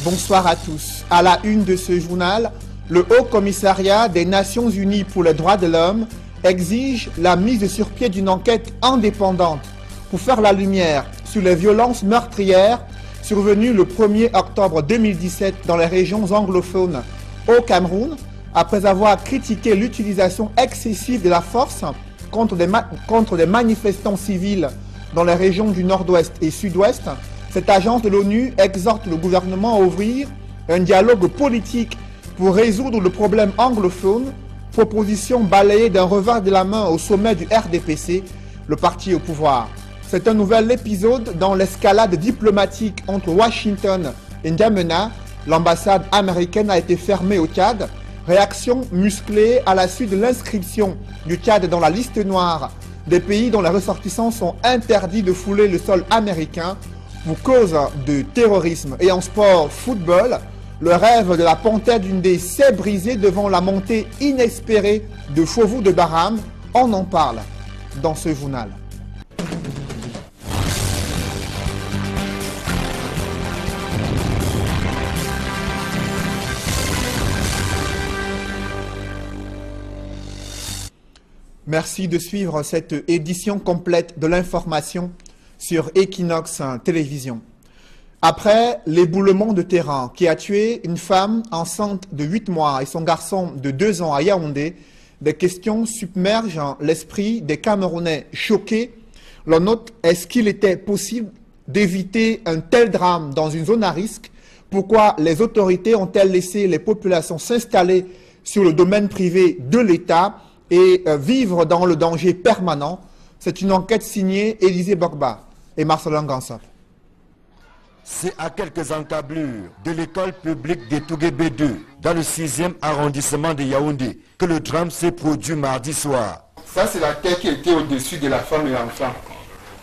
Bonsoir à tous. À la une de ce journal, le Haut Commissariat des Nations Unies pour les droits de l'homme exige la mise sur pied d'une enquête indépendante pour faire la lumière sur les violences meurtrières survenues le 1er octobre 2017 dans les régions anglophones au Cameroun, après avoir critiqué l'utilisation excessive de la force contre des manifestants civils dans les régions du nord-ouest et sud-ouest. Cette agence de l'ONU exhorte le gouvernement à ouvrir un dialogue politique pour résoudre le problème anglophone, proposition balayée d'un revers de la main au sommet du RDPC, le parti au pouvoir. C'est un nouvel épisode dans l'escalade diplomatique entre Washington et N'Djamena. L'ambassade américaine a été fermée au Tchad. Réaction musclée à la suite de l'inscription du Tchad dans la liste noire des pays dont les ressortissants sont interdits de fouler le sol américain pour cause de terrorisme. Et en sport football, le rêve de la Panthère d'Undé s'est brisé devant la montée inespérée de Fauveau de Barham. On en parle dans ce journal. Merci de suivre cette édition complète de l'information sur Equinox Télévision. Après l'éboulement de terrain qui a tué une femme enceinte de 8 mois et son garçon de 2 ans à Yaoundé, des questions submergent l'esprit des Camerounais choqués. L'on note, est-ce qu'il était possible d'éviter un tel drame dans une zone à risque? Pourquoi les autorités ont-elles laissé les populations s'installer sur le domaine privé de l'État et vivre dans le danger permanent? C'est une enquête signée Élisée Bogba et Marcelin Gansop. C'est à quelques encablures de l'école publique de Touguébé 2, dans le 6e arrondissement de Yaoundé, que le drame s'est produit mardi soir. Ça, c'est la terre qui était au-dessus de la femme et l'enfant.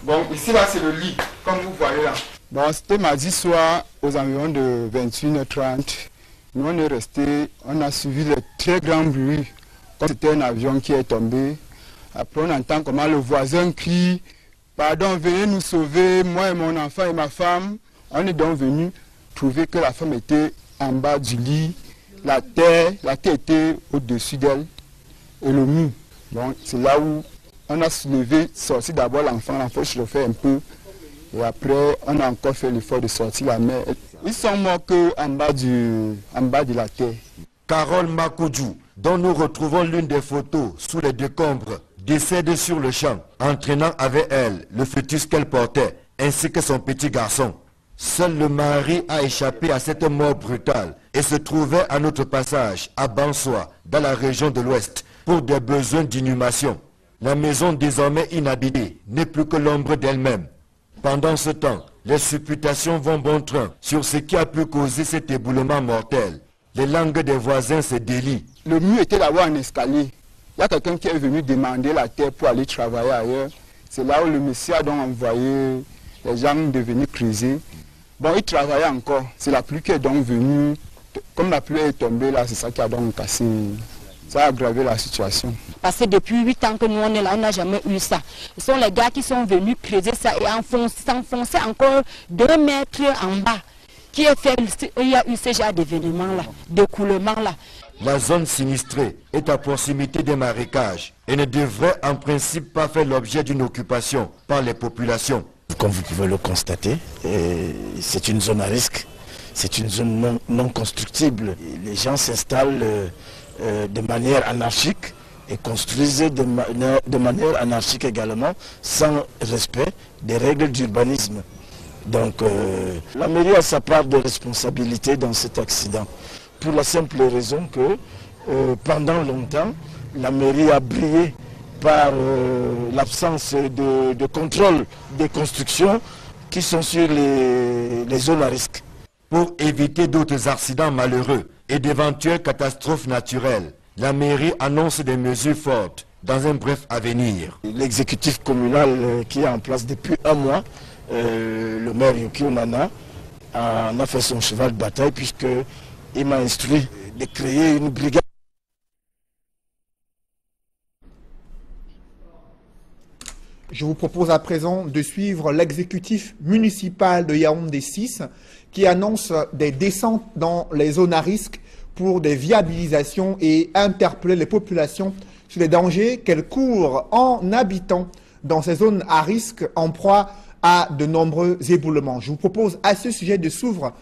Bon, ici, là, c'est le lit, comme vous voyez là. Bon, c'était mardi soir, aux environs de 21h30. Nous, on est restés, on a suivi le très grand bruit. C'était un avion qui est tombé. Après, on entend comment le voisin crie « Pardon, venez nous sauver, moi et mon enfant et ma femme ». On est donc venu trouver que la femme était en bas du lit, la terre était au-dessus d'elle et le mur. Donc c'est là où on a soulevé, sorti d'abord l'enfant chauffait un peu et après on a encore fait l'effort de sortir la mère. Ils sont morts qu'en bas de la terre. Carole Makoudjou, dont nous retrouvons l'une des photos sous les décombres, décède sur le champ, entraînant avec elle le fœtus qu'elle portait, ainsi que son petit garçon. Seul le mari a échappé à cette mort brutale et se trouvait à notre passage à Bansoa, dans la région de l'Ouest, pour des besoins d'inhumation. La maison désormais inhabitée n'est plus que l'ombre d'elle-même. Pendant ce temps, les supputations vont bon train sur ce qui a pu causer cet éboulement mortel. Les langues des voisins se délient. Le mur était là-bas en escalier. Il y a quelqu'un qui est venu demander la terre pour aller travailler ailleurs. C'est là où le monsieur a donc envoyé les gens de venir creuser. Bon, il travaillait encore. C'est la pluie qui est donc venue. Comme la pluie est tombée là, c'est ça qui a donc cassé. Ça a aggravé la situation. Parce que depuis 8 ans que nous on est là, on n'a jamais eu ça. Ce sont les gars qui sont venus creuser ça et s'enfoncer encore 2 mètres en bas. Qui a fait, il y a eu ce genre d'événement là, d'écoulement là. La zone sinistrée est à proximité des marécages et ne devrait en principe pas faire l'objet d'une occupation par les populations. Comme vous pouvez le constater, c'est une zone à risque, c'est une zone non constructible. Les gens s'installent de manière anarchique et construisent de manière anarchique également, sans respect des règles d'urbanisme. Donc la mairie a sa part de responsabilité dans cet accident, pour la simple raison que pendant longtemps, la mairie a brillé par l'absence de contrôle des constructions qui sont sur les zones à risque. Pour éviter d'autres accidents malheureux et d'éventuelles catastrophes naturelles, la mairie annonce des mesures fortes dans un bref avenir. L'exécutif communal qui est en place depuis 1 mois, le maire Yuki Onana, en a fait son cheval de bataille puisqu'il m'a instruit de créer une brigade. Je vous propose à présent de suivre l'exécutif municipal de Yaoundé 6 qui annonce des descentes dans les zones à risque pour des viabilisations et interpeller les populations sur les dangers qu'elles courent en habitant dans ces zones à risque en proie à de nombreux éboulements. Je vous propose à ce sujet de suivre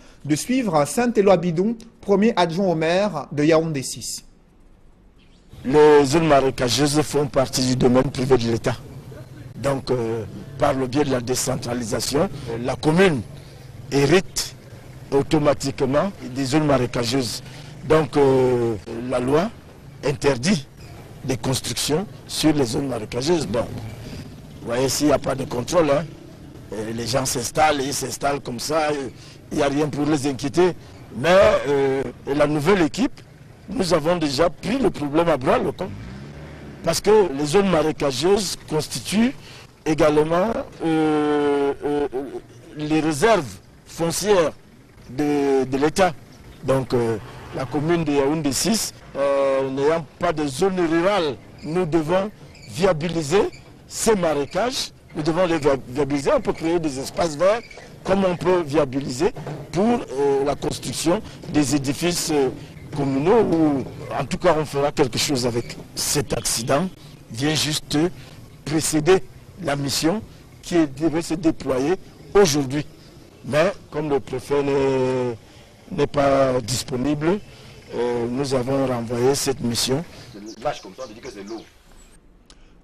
Saint-Éloi Bidon, premier adjoint au maire de Yaoundé 6. Les zones marécageuses font partie du domaine privé de l'État. Donc, par le biais de la décentralisation, la commune hérite automatiquement des zones marécageuses. Donc, la loi interdit des constructions sur les zones marécageuses. Bon, vous voyez, s'il n'y a pas de contrôle, hein, les gens s'installent, ils s'installent comme ça, il n'y a rien pour les inquiéter. Mais la nouvelle équipe, nous avons déjà pris le problème à bras le corps. Parce que les zones marécageuses constituent également les réserves foncières de l'État. Donc la commune de Yaoundé 6, n'ayant pas de zone rurale, nous devons viabiliser ces marécages. Nous devons les viabiliser. On peut créer des espaces verts comme on peut viabiliser pour la construction des édifices communaux où en tout cas on fera quelque chose avec. Cet accident vient juste précéder la mission qui devait se déployer aujourd'hui. Mais comme le préfet n'est pas disponible, nous avons renvoyé cette mission.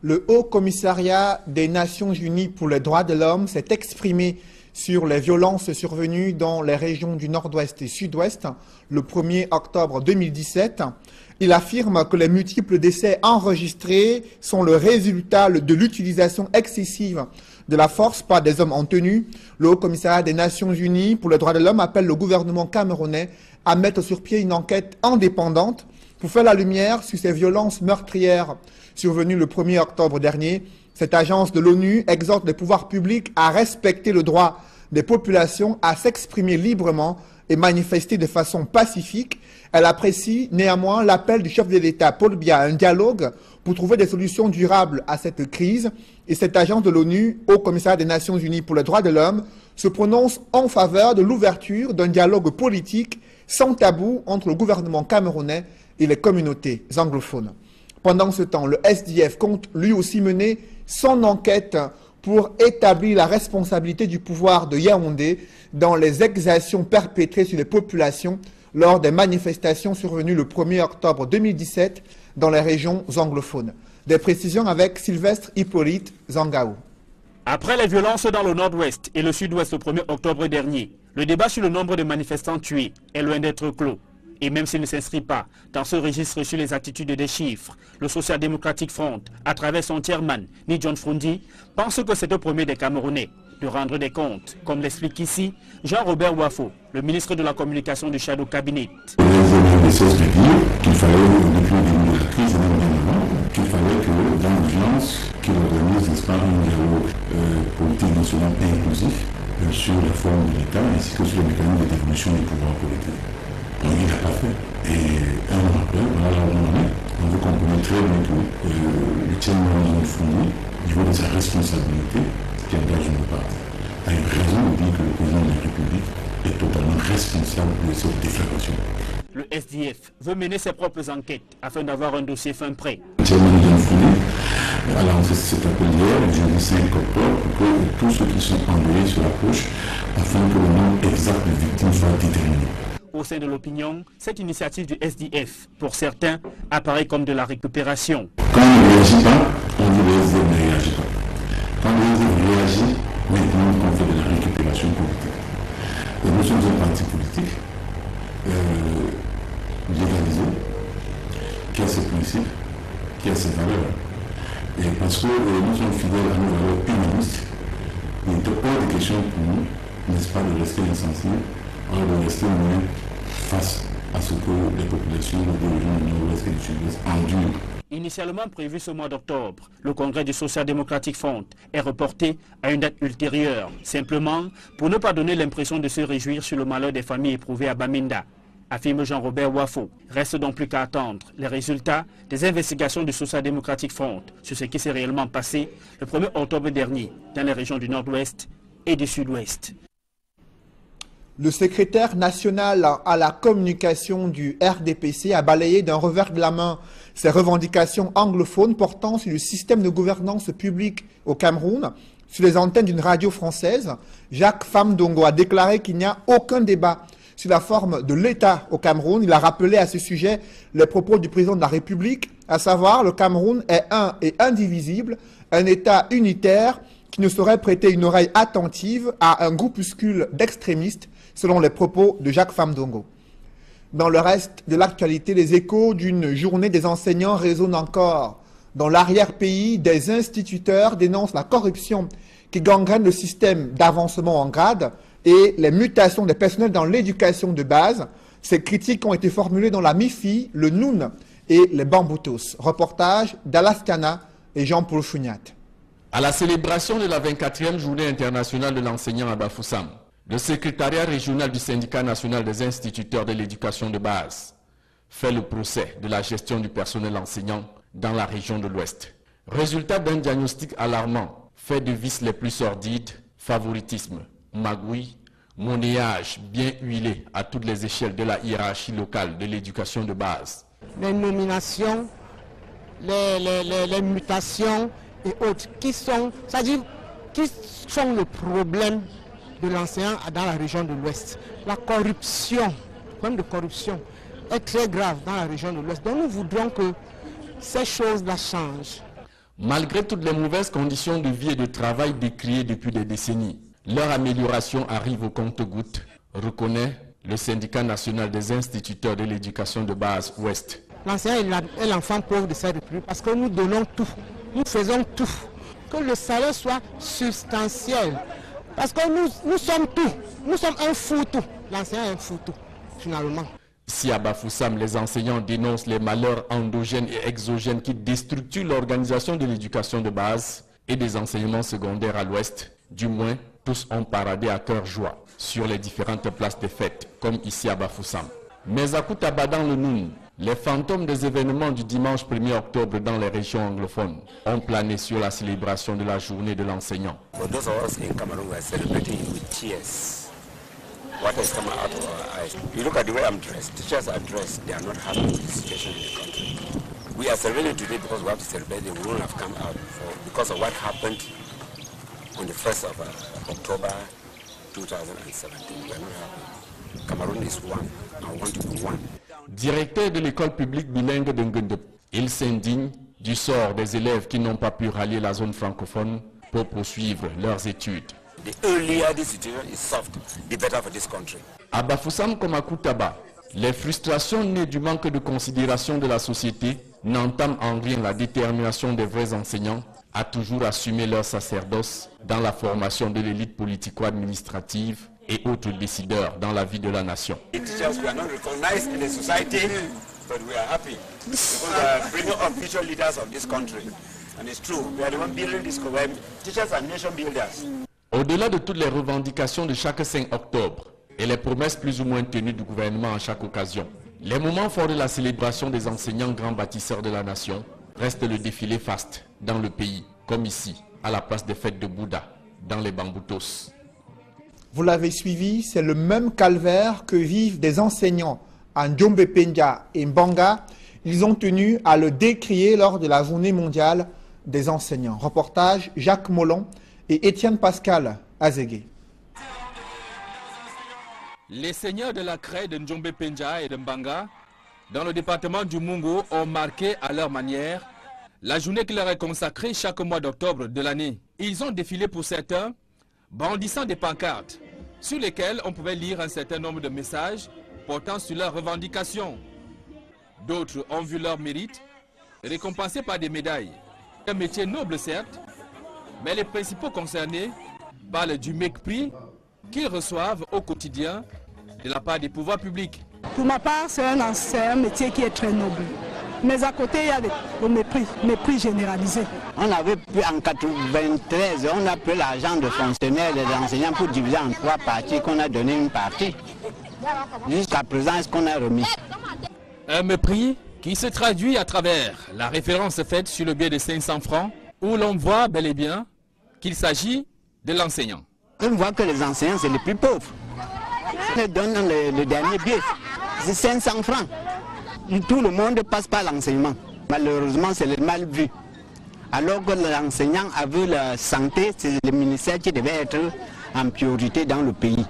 Le Haut Commissariat des Nations Unies pour les droits de l'homme s'est exprimé sur les violences survenues dans les régions du Nord-Ouest et Sud-Ouest le 1er octobre 2017. Il affirme que les multiples décès enregistrés sont le résultat de l'utilisation excessive de la force par des hommes en tenue. Le Haut Commissariat des Nations Unies pour les droits de l'homme appelle le gouvernement camerounais à mettre sur pied une enquête indépendante pour faire la lumière sur ces violences meurtrières survenues le 1er octobre dernier. Cette agence de l'ONU exhorte les pouvoirs publics à respecter le droit des populations à s'exprimer librement et manifester de façon pacifique. Elle apprécie néanmoins l'appel du chef de l'État, Paul Biya, à un dialogue pour trouver des solutions durables à cette crise. Et cette agence de l'ONU, au Commissariat des Nations Unies pour les droits de l'homme, se prononce en faveur de l'ouverture d'un dialogue politique sans tabou entre le gouvernement camerounais et les communautés anglophones. Pendant ce temps, le SDF compte lui aussi mener son enquête pour établir la responsabilité du pouvoir de Yaoundé dans les exactions perpétrées sur les populations lors des manifestations survenues le 1er octobre 2017 dans les régions anglophones. Des précisions avec Sylvestre Hippolyte Zangaou. Après les violences dans le nord-ouest et le sud-ouest le 1er octobre dernier, le débat sur le nombre de manifestants tués est loin d'être clos. Et même s'il ne s'inscrit pas dans ce registre sur les attitudes des chiffres, le Social Democratic Front, à travers son chairman, Ni John Frundi, pense que c'est au premier des Camerounais de rendre des comptes, comme l'explique ici Jean-Robert Wafo, le ministre de la Communication du Shadow Cabinet. Il cesse de dire qu'il fallait, depuis le début de la crise, qu'il fallait que dans l'urgence, qu'il organise, n'est-ce pas, un dialogue politique national et inclusif sur la forme de l'État ainsi que sur les mécanismes de dévolution du pouvoir politique. Il n'a pas fait. Et un an après, voilà là où on en est. On veut comprendre très bien que le chairman de Fournier, au niveau de sa responsabilité, qui engage une partie, a eu raison de dire que le président de la République est totalement responsable de cette déflagration. Le SDF veut mener ses propres enquêtes afin d'avoir un dossier fin prêt. Le chairman de Fournier a lancé cet appel hier, le jeudi 5 octobre, pour que tous ceux qui sont envoyés sur la couche, afin que le nombre exact de victimes soit déterminé. Au sein de l'opinion, cette initiative du SDF, pour certains, apparaît comme de la récupération. Quand on ne réagit pas, on dit le SDF ne réagit pas. Quand le SDF réagit, maintenant on fait de la récupération politique. Et nous sommes un parti politique légalisé, qui a ses principes, qui a ses valeurs. Et parce que nous sommes fidèles à nos valeurs humanistes, il n'est pas de question pour nous, n'est-ce pas, de rester insensibles, de rester face à ce que les populations de régions du Nord-Ouest et du Sud-Ouest endurent. Initialement prévu ce mois d'octobre, le congrès du Social Democratic Front est reporté à une date ultérieure, simplement pour ne pas donner l'impression de se réjouir sur le malheur des familles éprouvées à Bamenda. affirme Jean-Robert Wafo. Reste donc plus qu'à attendre les résultats des investigations du Social Democratic Front sur ce qui s'est réellement passé le 1er octobre dernier dans les régions du Nord-Ouest et du Sud-Ouest. Le secrétaire national à la communication du RDPC a balayé d'un revers de la main ses revendications anglophones portant sur le système de gouvernance publique au Cameroun. Sur les antennes d'une radio française, Jacques Famdongo a déclaré qu'il n'y a aucun débat sur la forme de l'État au Cameroun. Il a rappelé à ce sujet les propos du président de la République, à savoir le Cameroun est un et indivisible, un État unitaire qui ne saurait prêter une oreille attentive à un groupuscule d'extrémistes, selon les propos de Jacques Famdongo. Dans le reste de l'actualité, les échos d'une journée des enseignants résonnent encore. Dans l'arrière-pays, des instituteurs dénoncent la corruption qui gangrène le système d'avancement en grade et les mutations des personnels dans l'éducation de base. Ces critiques ont été formulées dans la MIFI, le Noun et les Bamboutos. Reportage d'Alastiana et Jean-Paul Chouniat. À la célébration de la 24e journée internationale de l'enseignant à Bafoussam, le secrétariat régional du syndicat national des instituteurs de l'éducation de base fait le procès de la gestion du personnel enseignant dans la région de l'Ouest. Résultat d'un diagnostic alarmant, fait de vices les plus sordides, favoritisme, magouille, monnayage bien huilé à toutes les échelles de la hiérarchie locale de l'éducation de base. Les nominations, les mutations et autres qui sont le problème de l'enseignant dans la région de l'Ouest. La corruption, le problème de corruption est très grave dans la région de l'Ouest. Donc nous voudrons que ces choses-là changent. Malgré toutes les mauvaises conditions de vie et de travail décriées depuis des décennies, leur amélioration arrive au compte-gouttes, reconnaît le syndicat national des instituteurs de l'éducation de base Ouest. L'enseignant est l'enfant pauvre de cette république parce que nous donnons tout, nous faisons tout. Que le salaire soit substantiel. Parce que nous sommes tout, nous sommes un foutou. L'enseignant est un foutou, finalement. Si à Bafoussam, les enseignants dénoncent les malheurs endogènes et exogènes qui déstructurent l'organisation de l'éducation de base et des enseignements secondaires à l'Ouest, du moins, tous ont paradé à cœur joie sur les différentes places des fêtes, comme ici à Bafoussam. Mais à Koutaba dans le Noun, les fantômes des événements du dimanche 1er octobre dans les régions anglophones ont plané sur la célébration de la journée de l'enseignant. For those of us in Cameroon, we are celebrating with tears. What has come out of our eyes? You look at the way I'm dressed. Teachers are dressed. They are not happy with the situation in the country. We are celebrating today because we have to celebrate. They wouldn't have come out because of what happened on the 1st of October 2017. We are not happy. Cameroon is one. I want to be one. Directeur de l'école publique bilingue de Ngundep, il s'indigne du sort des élèves qui n'ont pas pu rallier la zone francophone pour poursuivre leurs études. The earlier this situation is solved, the better for this country. À Bafoussam comme à Koutaba, les frustrations nées du manque de considération de la société n'entament en rien la détermination des vrais enseignants à toujours assumer leur sacerdoce dans la formation de l'élite politico-administrative et autres décideurs dans la vie de la nation. The teachers were not recognized in the society, but we are happy because we are bringing up future leaders of this country. And it's true, we are the one building this country. Teachers are nation builders. Au-delà de toutes les revendications de chaque 5 octobre et les promesses plus ou moins tenues du gouvernement à chaque occasion, les moments forts de la célébration des enseignants grands bâtisseurs de la nation restent le défilé faste dans le pays, comme ici, à la place des fêtes de Bouddha, dans les Bamboutos. Vous l'avez suivi, c'est le même calvaire que vivent des enseignants à Ndjombe Pendia et Mbanga. Ils ont tenu à le décrier lors de la journée mondiale des enseignants. Reportage Jacques Molon et Étienne Pascal Azégué. Les seigneurs de la craie de Ndjombe Pendia et de Mbanga, dans le département du Mungo, ont marqué à leur manière la journée qui leur est consacrée chaque mois d'octobre de l'année. Ils ont défilé pour certains, brandissant des pancartes sur lesquelles on pouvait lire un certain nombre de messages portant sur leurs revendications. D'autres ont vu leur mérite récompensés par des médailles. Un métier noble certes, mais les principaux concernés parlent du mépris qu'ils reçoivent au quotidien de la part des pouvoirs publics. Pour ma part, c'est un métier qui est très noble. Mais à côté, il y a le mépris généralisé. On avait pu en 1993, on a pris l'argent de fonctionnaires et des enseignants pour diviser en 3 parties, qu'on a donné une partie. Jusqu'à présent, est-ce qu'on a remis? Un mépris qui se traduit à travers la référence faite sur le billet de 500 francs, où l'on voit bel et bien qu'il s'agit de l'enseignant. On voit que les enseignants, c'est les plus pauvres. On donne le dernier billet, c'est 500 francs. Tout le monde ne passe pas l'enseignement. Malheureusement, c'est le mal vu. Alors que l'enseignant avait la santé, c'est le ministère qui devait être en priorité dans le pays.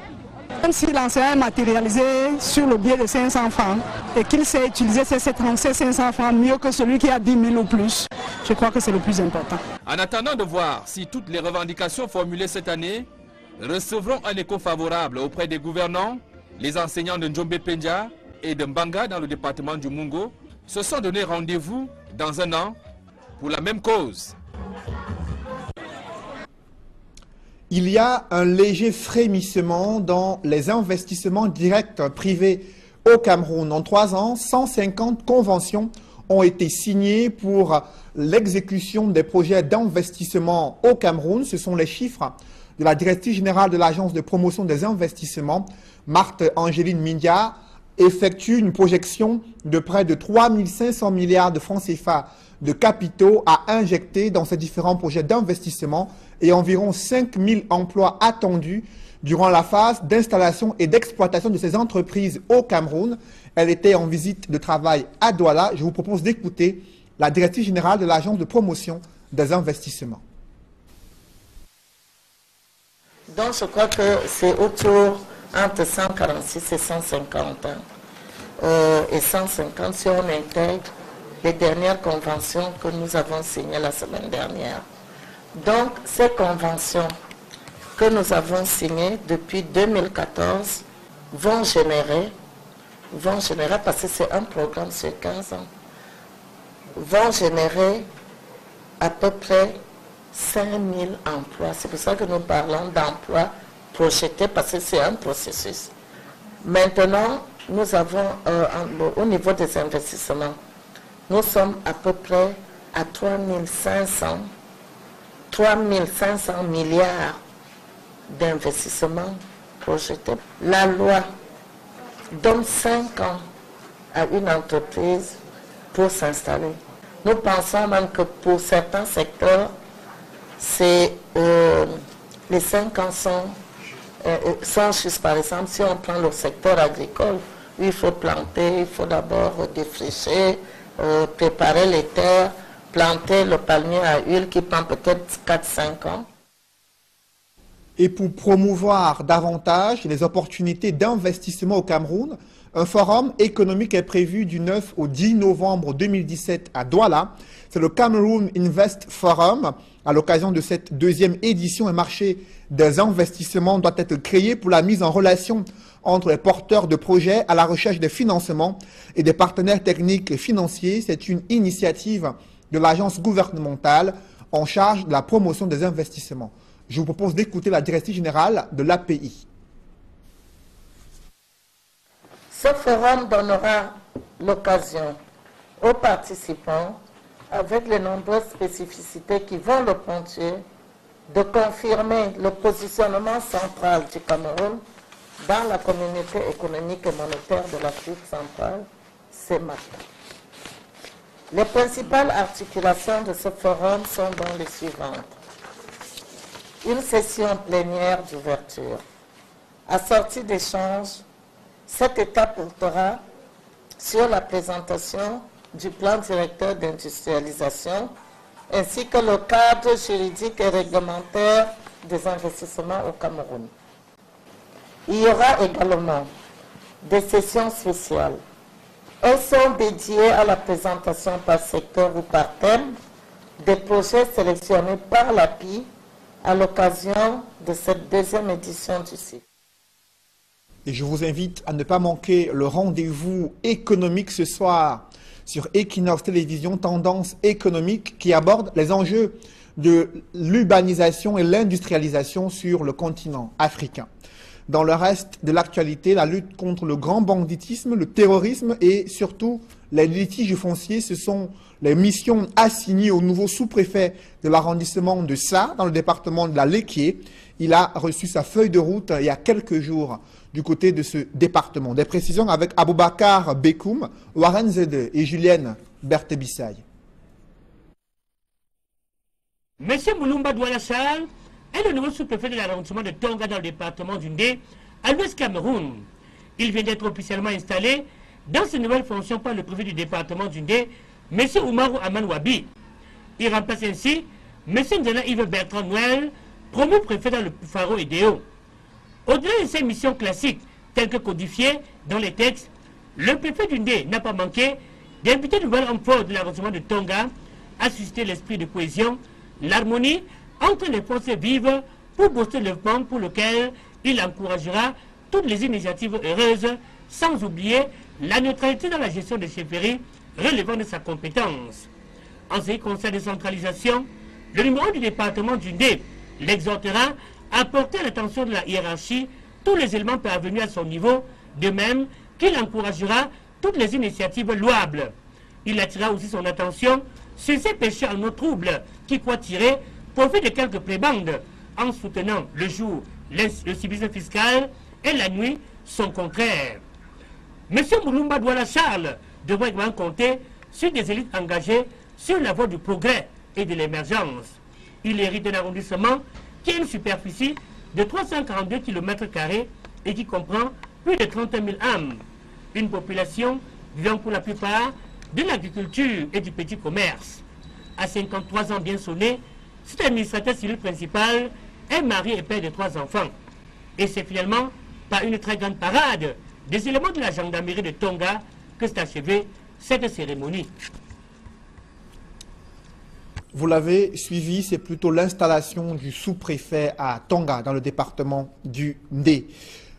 Même si l'enseignant est matérialisé sur le biais de 500 francs et qu'il sait utiliser ces 500 francs mieux que celui qui a 10 000 ou plus, je crois que c'est le plus important. En attendant de voir si toutes les revendications formulées cette année recevront un écho favorable auprès des gouvernants, les enseignants de Njombe Pendja et de Mbanga dans le département du Mungo se sont donné rendez-vous dans un an pour la même cause. Il y a un léger frémissement dans les investissements directs privés au Cameroun. En 3 ans, 150 conventions ont été signées pour l'exécution des projets d'investissement au Cameroun. Ce sont les chiffres de la directrice générale de l'Agence de promotion des investissements, Marthe Angéline Mindia, effectue une projection de près de 3 500 milliards de francs CFA de capitaux à injecter dans ces différents projets d'investissement et environ 5 000 emplois attendus durant la phase d'installation et d'exploitation de ces entreprises au Cameroun. Elle était en visite de travail à Douala. Je vous propose d'écouter la directrice générale de l'Agence de promotion des investissements. Donc je crois que c'est autour entre 146 et 150. Et 150 si on intègre les dernières conventions que nous avons signées la semaine dernière. Donc, ces conventions que nous avons signées depuis 2014 vont générer, parce que c'est un programme sur 15 ans, vont générer à peu près 5 000 emplois. C'est pour ça que nous parlons d'emplois projetés, parce que c'est un processus. Maintenant, nous avons, au niveau des investissements, nous sommes à peu près à 3 500 milliards d'investissements projetés. La loi donne 5 ans à une entreprise pour s'installer. Nous pensons même que pour certains secteurs, les 5 ans sont juste, par exemple, si on prend le secteur agricole, il faut planter, il faut d'abord défricher, préparer les terres, planter le palmier à huile qui prend peut-être 4-5 ans. Et pour promouvoir davantage les opportunités d'investissement au Cameroun, un forum économique est prévu du 9 au 10 novembre 2017 à Douala. C'est le Cameroun Invest Forum. À l'occasion de cette 2e édition, un marché des investissements doit être créé pour la mise en relation entre les porteurs de projets à la recherche des financements et des partenaires techniques et financiers. C'est une initiative de l'agence gouvernementale en charge de la promotion des investissements. Je vous propose d'écouter la directrice générale de l'API. Ce forum donnera l'occasion aux participants, avec les nombreuses spécificités qui vont le ponctuer, de confirmer le positionnement central du Cameroun dans la communauté économique et monétaire de l'Afrique centrale, CEMAC. Les principales articulations de ce forum sont donc les suivantes. Une session plénière d'ouverture. Assortie d'échanges, cette étape portera sur la présentation du plan directeur d'industrialisation ainsi que le cadre juridique et réglementaire des investissements au Cameroun. Il y aura également des sessions spéciales. Elles sont dédiées à la présentation par secteur ou par thème des projets sélectionnés par l'API à l'occasion de cette 2e édition du cycle. Et je vous invite à ne pas manquer le rendez-vous économique ce soir sur Equinox Télévision, Tendance économique, qui aborde les enjeux de l'urbanisation et l'industrialisation sur le continent africain. Dans le reste de l'actualité, la lutte contre le grand banditisme, le terrorisme et surtout les litiges fonciers, ce sont les missions assignées au nouveau sous-préfet de l'arrondissement de Sa, dans le département de la Léquié. Il a reçu sa feuille de route il y a quelques jours. du côté de ce département. Des précisions avec Aboubakar Bekoum, Warren Zede et Julienne Berthébissaï. Monsieur Moulumba Douala Charles est le nouveau sous-préfet de l'arrondissement de Tonga dans le département du Ndé, à l'ouest Cameroun. Il vient d'être officiellement installé dans ses nouvelles fonctions par le préfet du département du Ndé, M. Oumarou Aman Wabi. Il remplace ainsi M. Ndjana Yves Bertrand Noël, promu préfet dans le Faro et Déo. Au-delà de ses missions classiques, telles que codifiées dans les textes, le préfet du Ndé n'a pas manqué d'inviter le nouvel homme fort de l'arrondissement de Tonga à susciter l'esprit de cohésion, l'harmonie entre les forces vives pour booster le développement pour lequel il encouragera toutes les initiatives heureuses, sans oublier la neutralité dans la gestion des chefferies relevant de sa compétence. En ce qui concerne la décentralisation, le numéro du département du Ndé l'exhortera à porter à l'attention de la hiérarchie tous les éléments parvenus à son niveau, de même qu'il encouragera toutes les initiatives louables. Il attirera aussi son attention sur ces péchés en eau trouble qui croient tirer profit de quelques prébandes en soutenant le jour le civisme fiscal et la nuit son contraire. M. Moulumba Douala Charles devrait également compter sur des élites engagées sur la voie du progrès et de l'émergence. Il hérite d'un arrondissement qui a une superficie de 342 km² et qui comprend plus de 30 000 âmes. Une population vivant pour la plupart de l'agriculture et du petit commerce. À 53 ans bien sonnés, cet administrateur civil principal est marié et père de 3 enfants. Et c'est finalement par une très grande parade des éléments de la gendarmerie de Tonga que s'est achevée cette cérémonie. Vous l'avez suivi, c'est plutôt l'installation du sous-préfet à Tonga, dans le département du Ndé.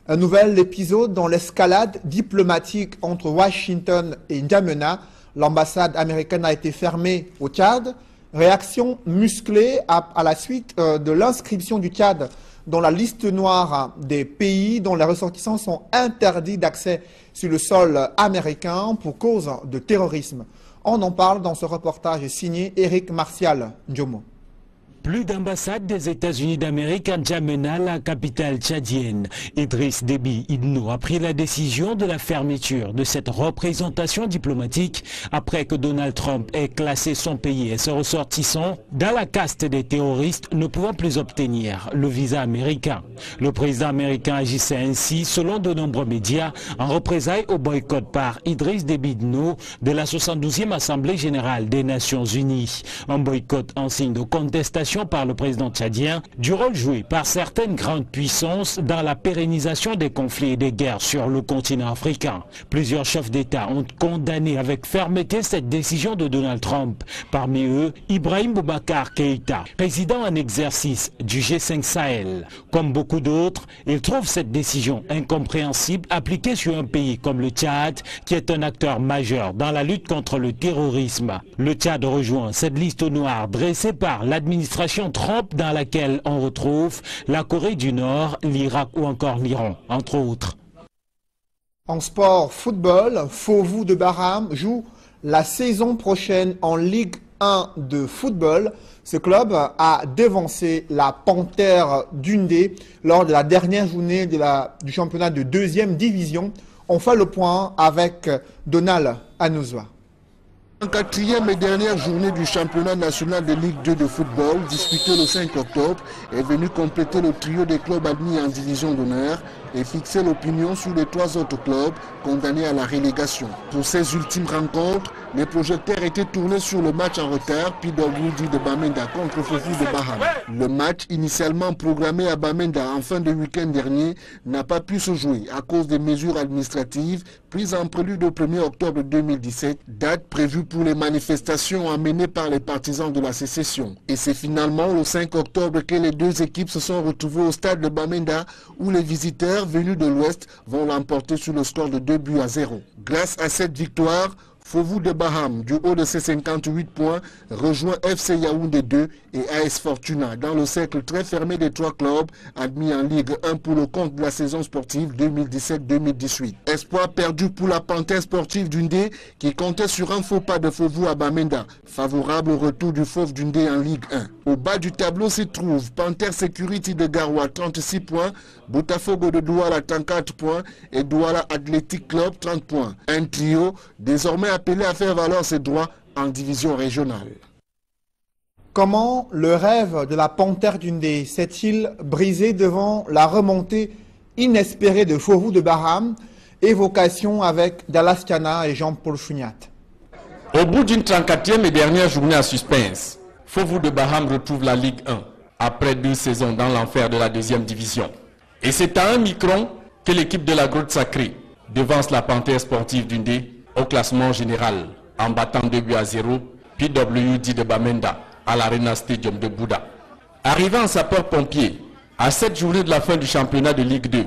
Un nouvel épisode dans l'escalade diplomatique entre Washington et N'Djamena. L'ambassade américaine a été fermée au Tchad. Réaction musclée à la suite de l'inscription du Tchad dans la liste noire des pays dont les ressortissants sont interdits d'accès sur le sol américain pour cause de terrorisme. On en parle dans ce reportage signé Eric Martial Ndjomo. Plus d'ambassades des États-Unis d'Amérique à N'Djamena, la capitale tchadienne. Idriss Déby Itno a pris la décision de la fermeture de cette représentation diplomatique après que Donald Trump ait classé son pays et ses ressortissants dans la caste des terroristes ne pouvant plus obtenir le visa américain. Le président américain agissait ainsi, selon de nombreux médias, en représailles au boycott par Idriss Déby Itno de la 72e Assemblée générale des Nations unies. Un boycott en signe de contestation par le président tchadien du rôle joué par certaines grandes puissances dans la pérennisation des conflits et des guerres sur le continent africain. Plusieurs chefs d'État ont condamné avec fermeté cette décision de Donald Trump. Parmi eux, Ibrahim Boubacar Keïta, président en exercice du G5 Sahel. Comme beaucoup d'autres, il trouve cette décision incompréhensible appliquée sur un pays comme le Tchad, qui est un acteur majeur dans la lutte contre le terrorisme. Le Tchad rejoint cette liste noire dressée par l'administration Trump, dans laquelle on retrouve la Corée du Nord, l'Irak ou encore l'Iran, entre autres. En sport football, Fauvu de Bahram joue la saison prochaine en Ligue 1 de football. Ce club a devancé la Panthère du Ndé lors de la dernière journée du championnat de 2e division. On fait le point avec Donald Anouzwa. En 4e et dernière journée du championnat national de Ligue 2 de football, disputé le 5 octobre, est venu compléter le trio des clubs admis en division d'honneur et fixer l'opinion sur les 3 autres clubs condamnés à la relégation. Pour ces ultimes rencontres, les projecteurs étaient tournés sur le match en retard PWD de Bamenda contre Fauvu de Bahram. Le match initialement programmé à Bamenda en fin de week-end dernier n'a pas pu se jouer à cause des mesures administratives prises en prélude au 1er octobre 2017, date prévue pour les manifestations amenées par les partisans de la sécession. Et c'est finalement le 5 octobre que les 2 équipes se sont retrouvées au stade de Bamenda où les visiteurs venus de l'Ouest vont l'emporter sur le score de 2-0. Grâce à cette victoire, Fovu de Baham, du haut de ses 58 points, rejoint FC Yaoundé 2 et AS Fortuna dans le cercle très fermé des 3 clubs admis en Ligue 1 pour le compte de la saison sportive 2017-2018. Espoir perdu pour la Panthère sportive d'Undé qui comptait sur un faux pas de Fovu à Bamenda, favorable au retour du Fauve d'Undé en Ligue 1. Au bas du tableau s'y trouve Panthère Security de Garoua 36 points, Botafogo de Douala 34 points et Douala Athletic Club 30 points. Un trio désormais appelé à faire valoir ses droits en division régionale. Comment le rêve de la Panthère d'Undé s'est-il brisé devant la remontée inespérée de Fovu de Baham, évocation avec Dallas Kana et Jean-Paul Chouniat? Au bout d'une 34e et dernière journée à suspense, Fovu de Baham retrouve la Ligue 1 après 2 saisons dans l'enfer de la 2e division. Et c'est à 1 micron que l'équipe de la Grotte Sacrée devance la Panthère sportive d'Undé au classement général en battant 2-0 PWD de Bamenda à l'Arena Stadium de Bouddha. Arrivant en sapeur-pompier à 7 journées de la fin du championnat de Ligue 2,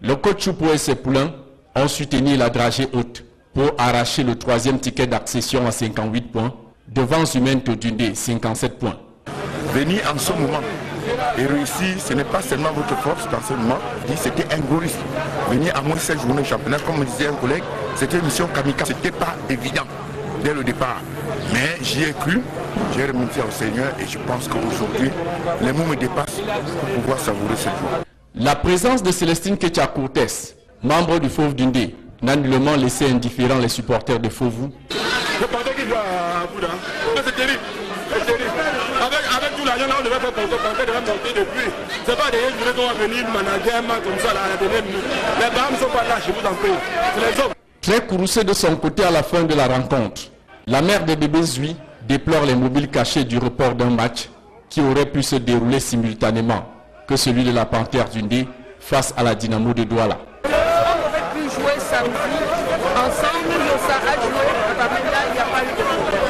le coach Choupo et ses poulains ont su tenir la dragée haute pour arracher le 3e ticket d'accession à 58 points devant Zumento d'Undé 57 points. Venir en ce moment et réussir, ce n'est pas seulement votre force dans ce moment, c'était un gros risque. Venir à moins de 7 journées de championnat, comme me disait un collègue, c'était une mission kamikaze. C'était pas évident dès le départ. Mais j'y ai cru, j'ai remercié au Seigneur et je pense qu'aujourd'hui, les mots me dépassent pour pouvoir savourer ce jour. La présence de Célestine Ketia Cortés, membre du Fauve d'Undé, n'a nullement laissé indifférents les supporters de Fovu. Je pensais qu'il doit à Bouddha. C'est terrible. C'est terrible. Avec tout l'argent, on devait faire pour que devait monter depuis. C'est pas des journées qu'on va venir manager un match comme ça à la dernière minute. Les dames ne sont pas là, je vous en prie. C'est les hommes. Très courroucé de son côté à la fin de la rencontre, la mère des bébés Zui déplore les mobiles cachés du report d'un match qui aurait pu se dérouler simultanément que celui de la Panthère d'Undé face à la Dynamo de Douala. On aurait pu jouer samedi ensemble, Yossa a joué à Bamenda, il n'y a pas eu de problème.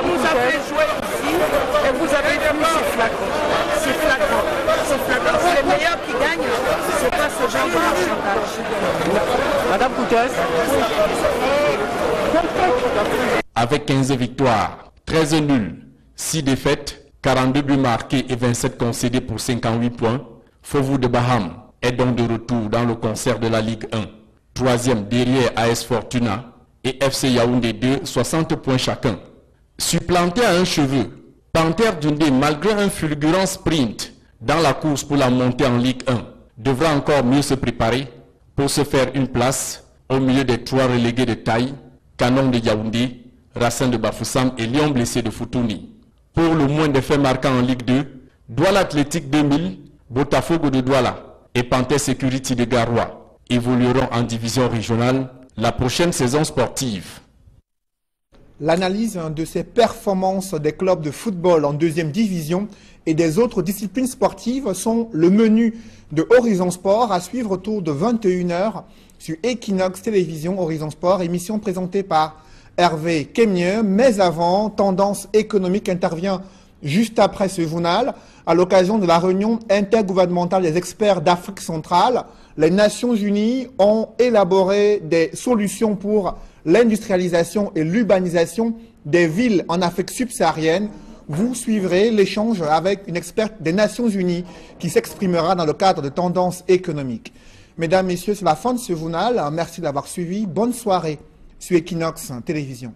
Vous avez joué ici et vous avez vu, c'est flagrant. C'est flagrant. C'est flagrant. C'est les meilleurs qui gagnent. C'est pas ce genre de chantage. Madame Coutès. Avec 15 victoires, 13 nuls, 6 défaites, 42 buts marqués et 27 concédés pour 58 points, Fovu de Baham est donc de retour dans le concert de la Ligue 1. 3e derrière AS Fortuna et FC Yaoundé 2, 60 points chacun. Supplanté à un cheveu, Panthère d'Undé, malgré un fulgurant sprint dans la course pour la montée en Ligue 1, devra encore mieux se préparer pour se faire une place au milieu des 3 relégués de taille, Canon de Yaoundé, Racine de Bafoussam et Lion blessé de Foutouni. Pour le moins d'effets marquants en Ligue 2, Douala Athletic 2000, Botafogo de Douala et Panthère Security de Garoua évolueront en division régionale la prochaine saison sportive. L'analyse de ces performances des clubs de football en 2e division et des autres disciplines sportives sont le menu de Horizon Sport à suivre autour de 21 h sur Equinox Télévision Horizon Sport, émission présentée par Hervé Kemieux. Mais avant, Tendance économique intervient juste après ce journal, à l'occasion de la réunion intergouvernementale des experts d'Afrique centrale. Les Nations Unies ont élaboré des solutions pour l'industrialisation et l'urbanisation des villes en Afrique subsaharienne. Vous suivrez l'échange avec une experte des Nations Unies qui s'exprimera dans le cadre de Tendance économique. Mesdames, Messieurs, c'est la fin de ce journal. Merci d'avoir suivi. Bonne soirée sur Equinox Télévision.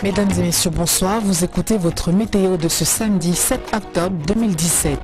Mesdames et messieurs, bonsoir. Vous écoutez votre météo de ce samedi 7 octobre 2017.